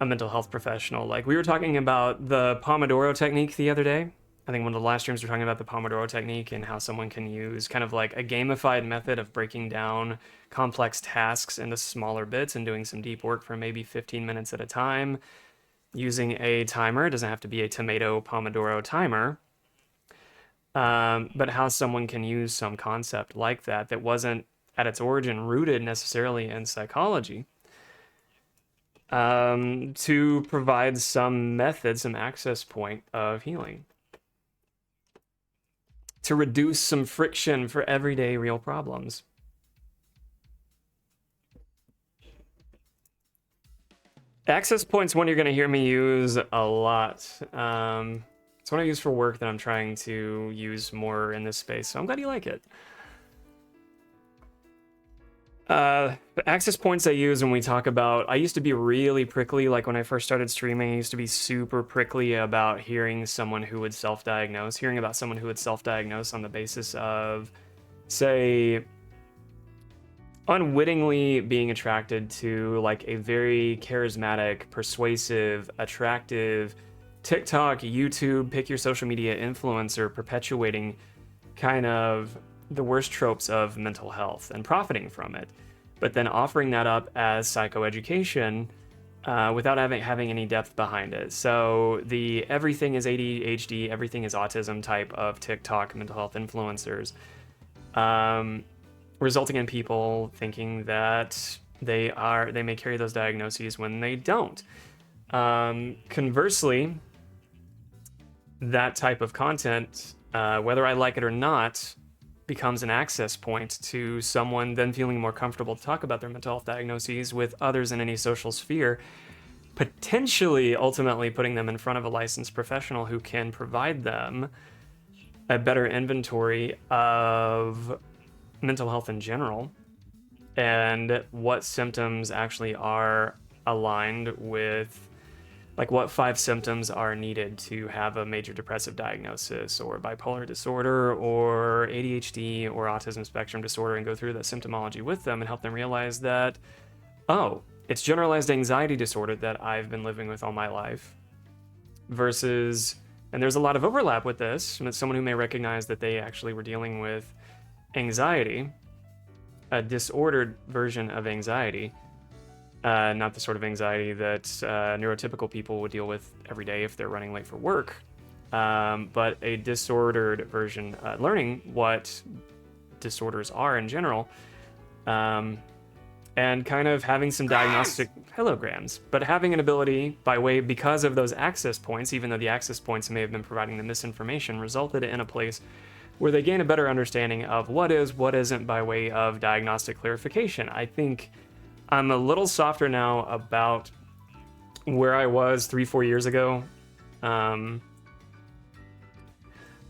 a mental health professional. Like, we were talking about the Pomodoro technique the other day. I think one of the last streams we were talking about the Pomodoro technique and how someone can use kind of like a gamified method of breaking down complex tasks into smaller bits and doing some deep work for maybe 15 minutes at a time. Using a timer, it doesn't have to be a tomato Pomodoro timer, but how someone can use some concept like that that wasn't at its origin rooted necessarily in psychology, to provide some method, some access point of healing, to reduce some friction for everyday real problems. Access point's one you're going to hear me use a lot. It's one I use for work that I'm trying to use more in this space, so I'm glad you like it. The access points I use when we talk about... I used to be really prickly, like when I first started streaming, I used to be super prickly about hearing someone who would self-diagnose, hearing about someone who would self-diagnose on the basis of, say, unwittingly being attracted to like a very charismatic, persuasive, attractive TikTok, YouTube, pick your social media influencer, perpetuating kind of the worst tropes of mental health and profiting from it, but then offering that up as psychoeducation without having any depth behind it. So the everything is ADHD, everything is autism type of TikTok mental health influencers, resulting in people thinking that They may carry those diagnoses when they don't. Conversely, that type of content, whether I like it or not, becomes an access point to someone then feeling more comfortable to talk about their mental health diagnoses with others in any social sphere, potentially ultimately putting them in front of a licensed professional who can provide them a better inventory of mental health in general and what symptoms actually are aligned with, like what 5 symptoms are needed to have a major depressive diagnosis or bipolar disorder or ADHD or autism spectrum disorder, and go through that symptomology with them and help them realize that, oh, it's generalized anxiety disorder that I've been living with all my life versus, and there's a lot of overlap with this, and it's someone who may recognize that they actually were dealing with anxiety, a disordered version of anxiety, not the sort of anxiety that neurotypical people would deal with every day if they're running late for work, but a disordered version, learning what disorders are in general, and kind of having some diagnostic hillograms, but having an ability because of those access points, even though the access points may have been providing the misinformation, resulted in a place where they gain a better understanding of what is, what isn't by way of diagnostic clarification. I think I'm a little softer now about where I was 3-4 years ago,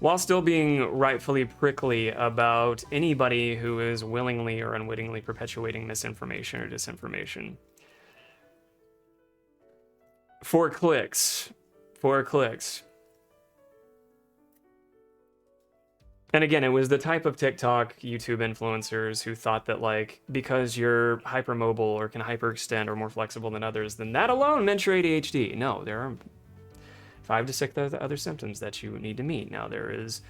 while still being rightfully prickly about anybody who is willingly or unwittingly perpetuating misinformation or disinformation. 4 clicks. 4 clicks. And again, it was the type of TikTok, YouTube influencers who thought that, like, because you're hypermobile or can hyperextend or more flexible than others, then that alone meant your ADHD. No, there are 5 to 6 other symptoms that you need to meet. Now, there is,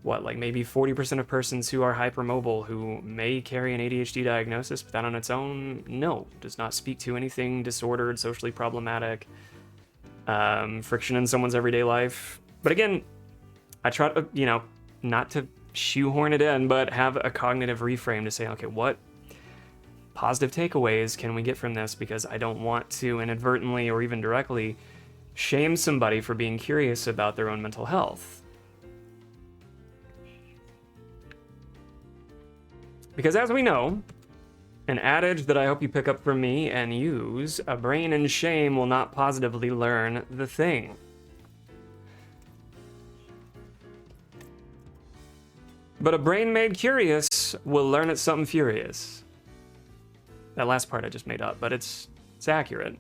maybe 40% of persons who are hypermobile who may carry an ADHD diagnosis, but that on its own, no, does not speak to anything disordered, socially problematic, friction in someone's everyday life. But again, I try to, not to shoehorn it in, but have a cognitive reframe to say, okay, what positive takeaways can we get from this? Because I don't want to inadvertently or even directly shame somebody for being curious about their own mental health. Because as we know, an adage that I hope you pick up from me and use, a brain in shame will not positively learn the thing. But a brain made curious will learn it's something furious. That last part I just made up, but it's accurate.